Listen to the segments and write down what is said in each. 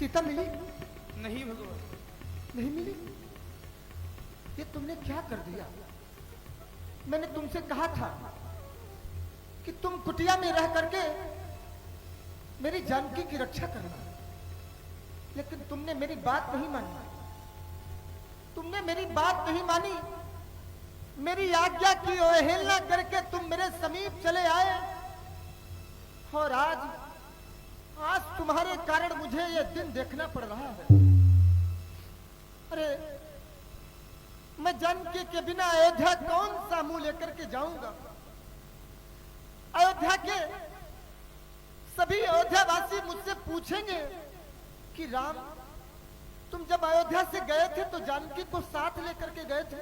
सीता मिली? नहीं भगवान, नहीं मिली? ये तुमने क्या कर दिया? मैंने तुमसे कहा था कि तुम कुटिया में रह करके मेरी जानकी की रक्षा करना, लेकिन तुमने मेरी बात नहीं मानी। तुमने मेरी बात नहीं मानी, मेरी आज्ञा की अवहेलना करके तुम मेरे समीप चले आए, और आज तुम्हारे कारण मुझे यह दिन देखना पड़ रहा है। अरे मैं जानकी के बिना अयोध्या कौन सा मुंह लेकर के जाऊंगा? अयोध्या के सभी अयोध्यावासी मुझसे पूछेंगे कि राम, तुम जब अयोध्या से गए थे तो जानकी को साथ लेकर के गए थे,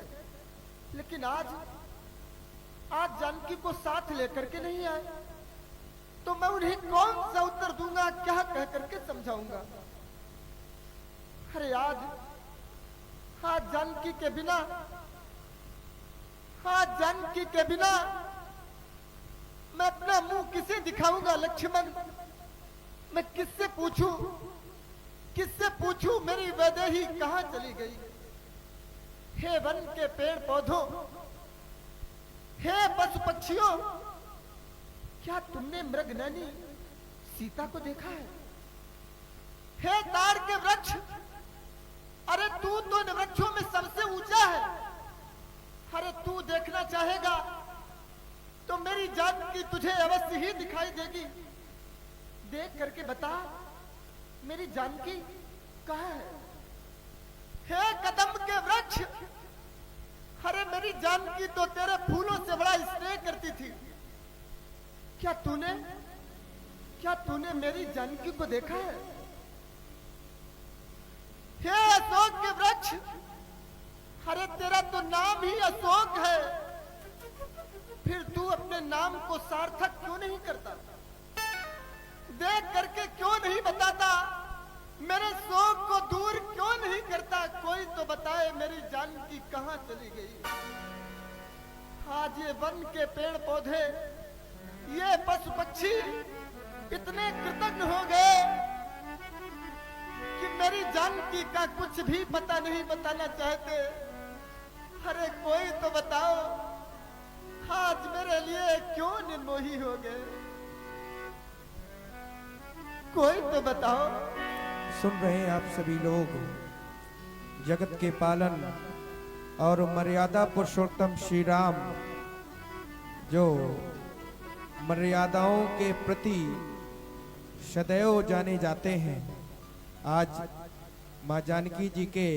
लेकिन आज जानकी को साथ लेकर के नहीं आए, तो मैं उन्हें कौन सा उत्तर दूंगा, क्या कह करके समझाऊंगा? अरे आज जानकी के बिना, जानकी के बिना मैं अपना मुंह किसे दिखाऊंगा? लक्ष्मण, मैं किससे पूछूं मेरी वैदेही कहां चली गई? हे वन के पेड़ पौधों, हे पशु पक्षियों, क्या तुमने मृगनयनी सीता को देखा है? हे ताड़ के वृक्ष, अरे तू तो इन वृक्षों में सबसे ऊंचा है, अरे तू देखना चाहेगा तो मेरी जानकी तुझे अवश्य ही दिखाई देगी। देख करके बता, मेरी जानकी कहाँ है? हे कदम के वृक्ष, अरे मेरी जानकी तो तेरे फूलों से बड़ा स्नेह करती थी, क्या तूने मेरी जानकी को देखा है? हे अशोक के वृक्ष, अरे तेरा तो नाम ही अशोक है, फिर तू अपने नाम को सार्थक क्यों नहीं करता? देख करके क्यों नहीं बताता? मेरे शोक को दूर क्यों नहीं करता? कोई तो बताए मेरी जानकी कहां चली गई? आज ये वन के पेड़ पौधे, ये पशु पक्षी इतने कृतज्ञ हो गए कि मेरी जानकी का कुछ भी पता नहीं बताना चाहते। अरे कोई तो बताओ, आज मेरे लिए क्यों निर्मोही हो गए? कोई तो बताओ। सुन रहे हैं आप सभी लोग, जगत के पालन और मर्यादा पुरुषोत्तम श्री राम जो मर्यादाओं के प्रति सदैव जाने जाते हैं, आज मां जानकी जी के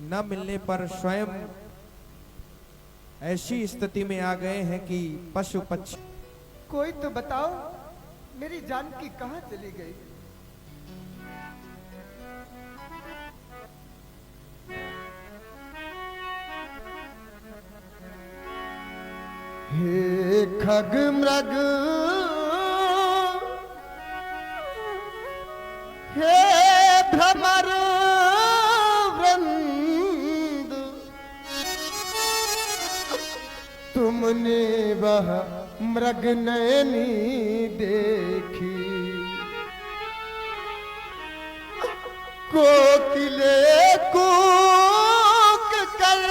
न मिलने पर स्वयं ऐसी स्थिति में आ गए हैं कि पशु पक्षी। कोई तो बताओ, मेरी जानकी कहां चली गई? हे खग मृग, हे भ्रमर वृंद, तुमने वह मृग नयनी देखी, कोकिले कूक कर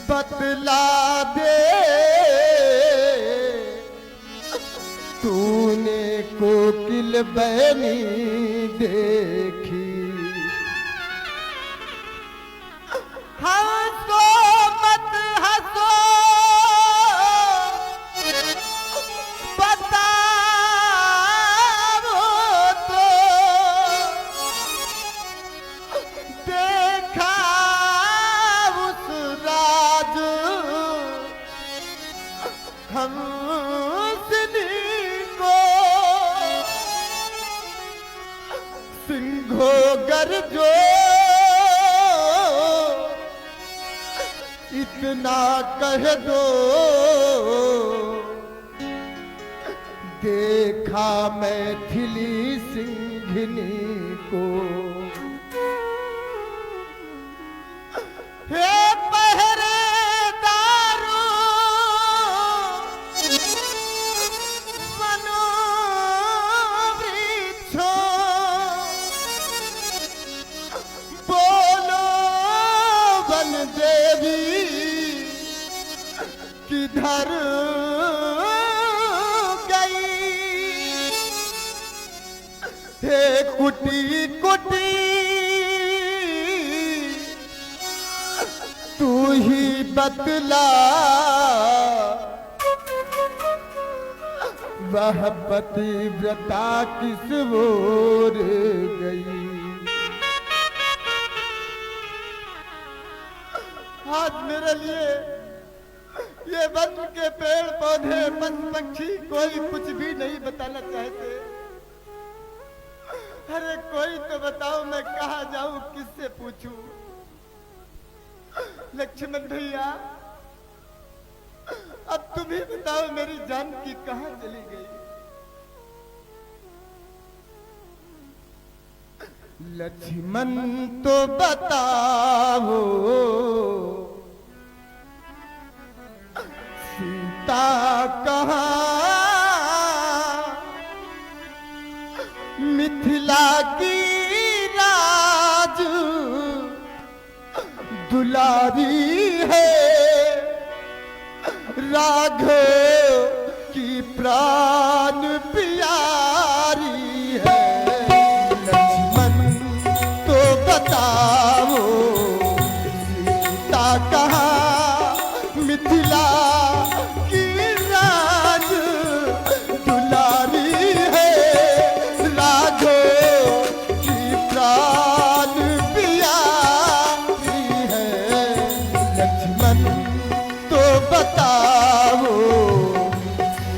बतला दे, तूने कोकिल बहनी देखी। हंसो मत हंसो, बताओ तो देखा उस राज हंसनी को, सिंहो गरजो इतना कह दो, देखा मैथिली सिंघनी को। हे पहरेदारो, हे कुटी कुटी तू ही बतला वह पतिव्रता किस ओर गई। आज मेरे लिए ये वन के पेड़ पौधे पशु पक्षी कोई कुछ भी नहीं बताना चाहते। अरे कोई तो बताओ मैं कहाँ जाऊं, किससे पूछूं। लक्ष्मण भैया अब तुम ही बताओ मेरी जानकी कहाँ चली गई। लक्ष्मण तो बताओ सीता कहाँ, मिथिला की राज दुलारी है, राघव की प्राण प्यारी है। लक्ष्मण तो बताओ सीता कहाँ, मिथिला की राज दुलारी है, राघव की प्राण प्यारी है। लक्ष्मण तो बताओ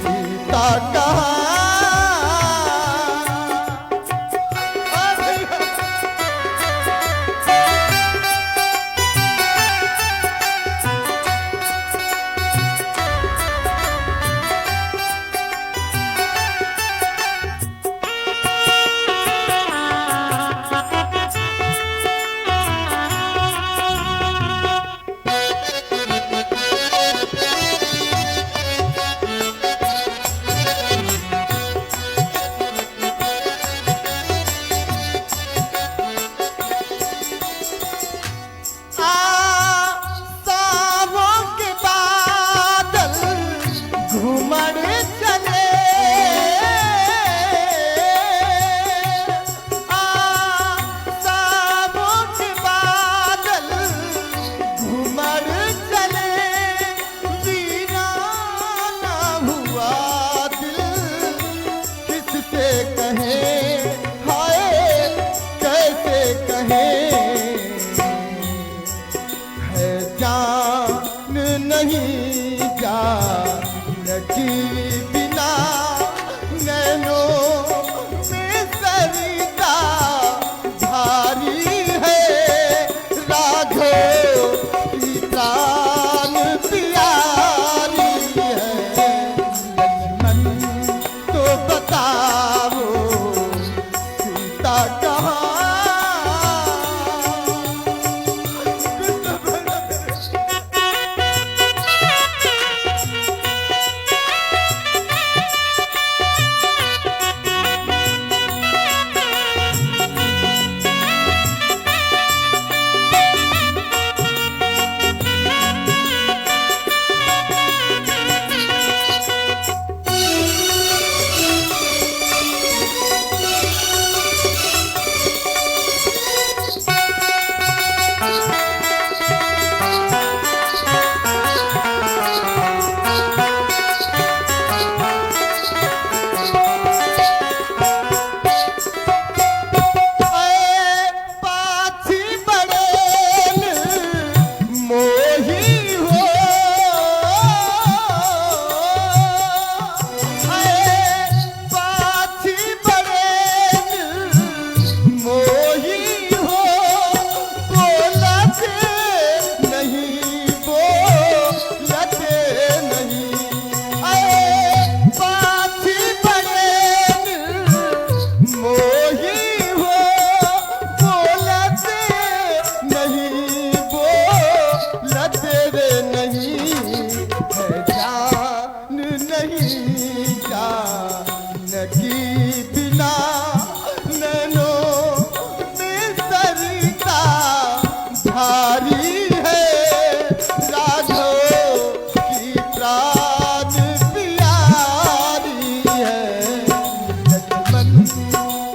सीता कहाँ। नहीं जानकी बिना नैनों में सरिता भारी है, राघव की प्राण प्यारी है। लक्ष्मण तो बताओ सीता कहाँ।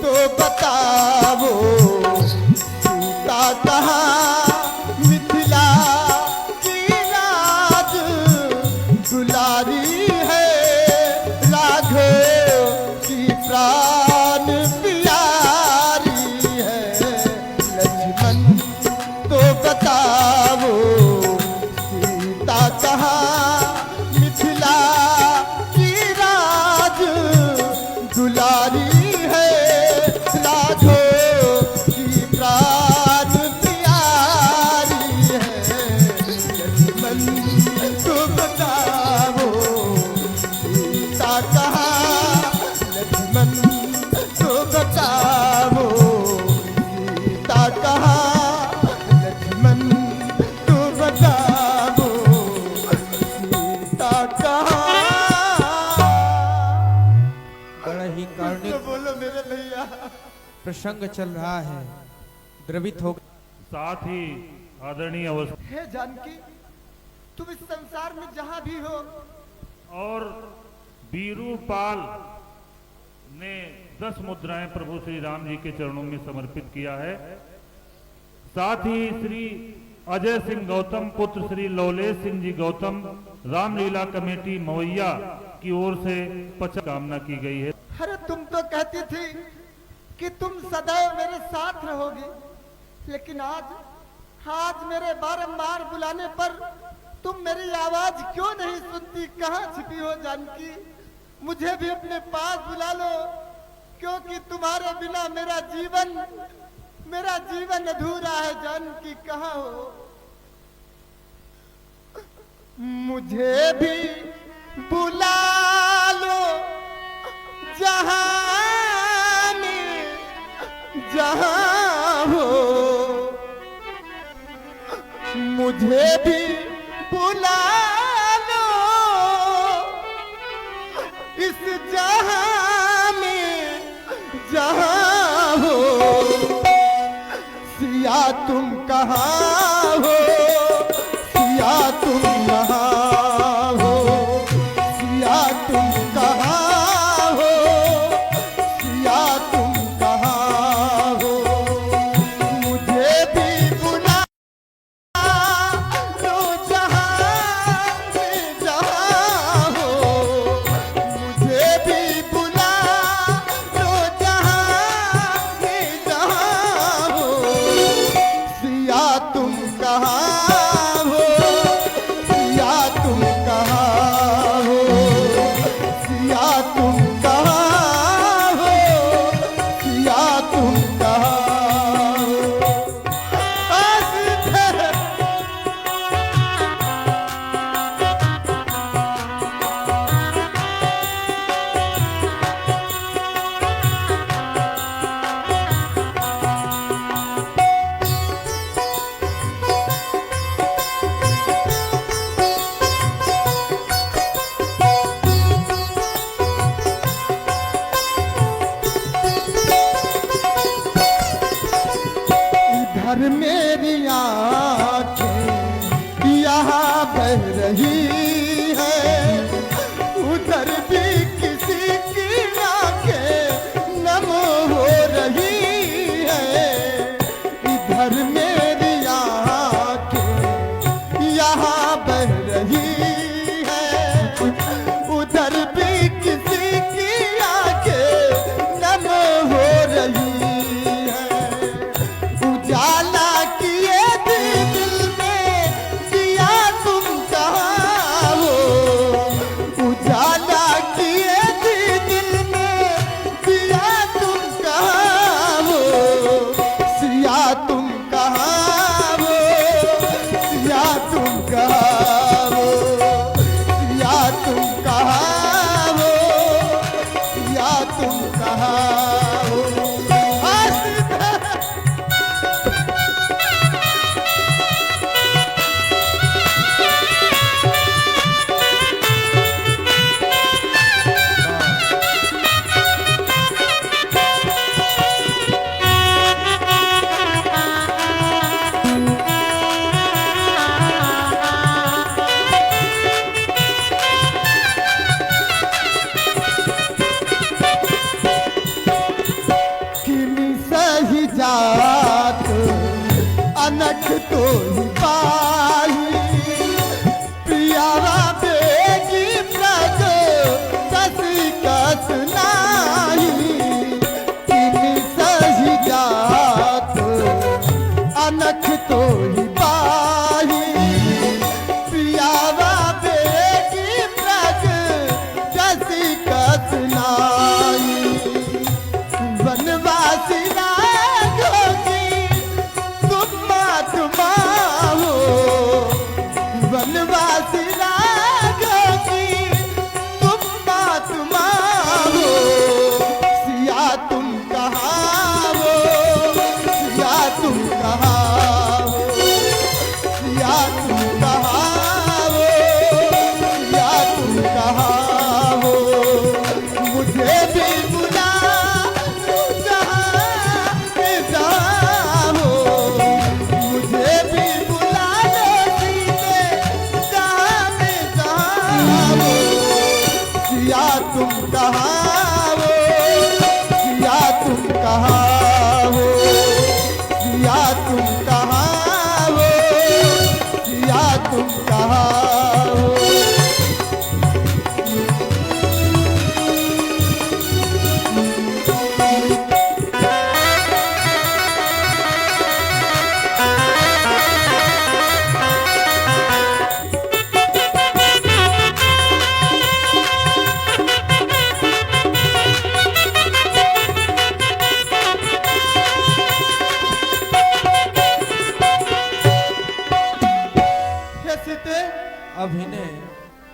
तो दुलारी है राधो की प्राण प्यारी है। लक्ष्मण तो बताओ सीता कहाँ, लक्ष्मण तो बताओ सीता कहाँ, लक्ष्मण तो बताओ सीता कहाँ। बड़ा ही कारुणिक बोलो मेरे भैया। प्रसंग चल रहा है। द्रवित हो साथ ही आदरणीय अवस्था हे जानकी, तुम इस संसार में जहां भी हो, और बीरूपाल ने 10 मुद्राएं प्रभु श्री राम जी के चरणों में समर्पित किया है। साथ ही श्री अजय सिंह गौतम पुत्र श्री लौलेश सिंह जी गौतम रामलीला कमेटी मवैया की ओर से 50 कामना की गई है। अरे तुम तो कहती थी कि तुम सदैव मेरे साथ रहोगी, लेकिन आज मेरे बारंबार बुलाने पर तुम मेरी आवाज क्यों नहीं सुनती? कहाँ छिपी हो जानकी? मुझे भी अपने पास बुला लो, क्योंकि तुम्हारे बिना मेरा जीवन अधूरा है। जानकी कहाँ हो? मुझे भी बुला लो जहां में जहां हो, मुझे भी बुला लो इस जहां में जहां हो। सिया तुम कहाँ हो, सिया तुम कहाँ हो, सिया तुम कहाँ हो, सिया तुम कहाँ हो। मुझे भी बुला लो जहाँ में जहाँ हो, मुझे भी बुला लो जहाँ में जहाँ हो। सिया तुम कहाँ हो, सिया तुम कहाँ हो, सिया तुम कहाँ हो, सिया तुम कहाँ हो। इधर मेरी आँखें यहाँ बह रही है, उधर भी किसी की आँखें नम हो रही है। इधर मेरी आँखें यहाँ बह रही है, उधर भी किसी की आँखें नम हो रही है। उजाला किए दिल में दिया तुम कहाँ हो, उजाला किए दिल में दिया तुम कहाँ हो। सिया तुम कहाँ हो, सिया तुम कहाँ हो, सिया तुम कहाँ हो, सिया तुम कहाँ हो। किनी सही जात अनख तो ही पाई, प्रियावा बेगी प्रग ससी कस नाही। किनी सही जात अनख तो ही पाई, प्रियावा बेगी प्रग ससी कस नाही।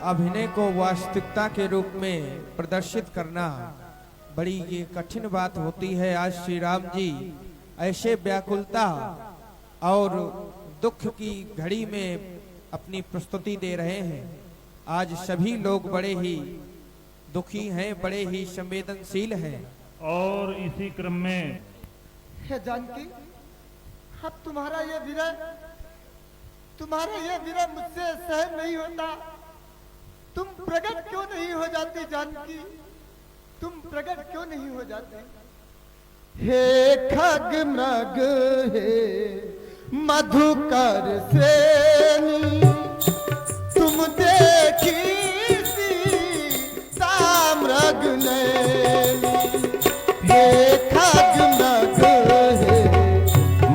अभिनय को वास्तविकता के रूप में प्रदर्शित करना बड़ी ये कठिन बात होती है। आज श्री राम जी ऐसे व्याकुलता और दुख की घड़ी में अपनी प्रस्तुति दे रहे हैं। आज सभी लोग बड़े ही दुखी हैं, बड़े ही संवेदनशील हैं। और इसी क्रम में हे जानकी, अब तुम्हारा ये विरह मुझसे सहन नहीं होता। तुम प्रकट क्यों नहीं हो जाती जानकी? तुम प्रकट क्यों नहीं हो जाती? हे खग मृग हे मधुकर सेनी, तुम देखी सीता मृग नैनी। हे खग मृग हे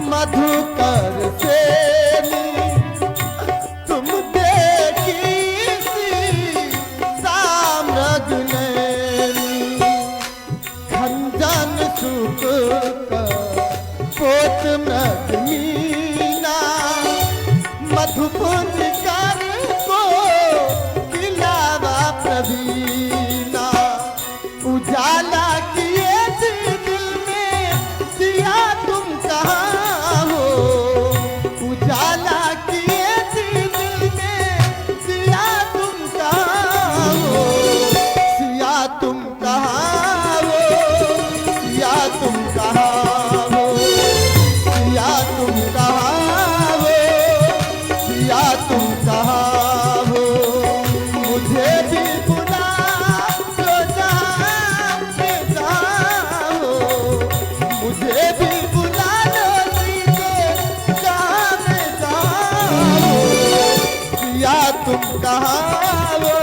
मधुकर सेनी, तुम देखी सीता मृग नैनी। खंजन सुख पोत मृग मीना, मधुपुर कर को खिलावा प्रवीणा। उजाला किए दिल में दिया तुम कहाँ हो? उजाला किए दिल में दिया तुम कहाँ हो? सिया तुम कहाँ हो? सिया तुम कहाँ हो? सिया तुम कहाँ हो? सिया तुम कहाँ हो? मुझे भी बुला लो जहाँ पे जाओ, मुझे भी बुला लो सीधे जहाँ पे जाओ। सिया तुम कहाँ हो?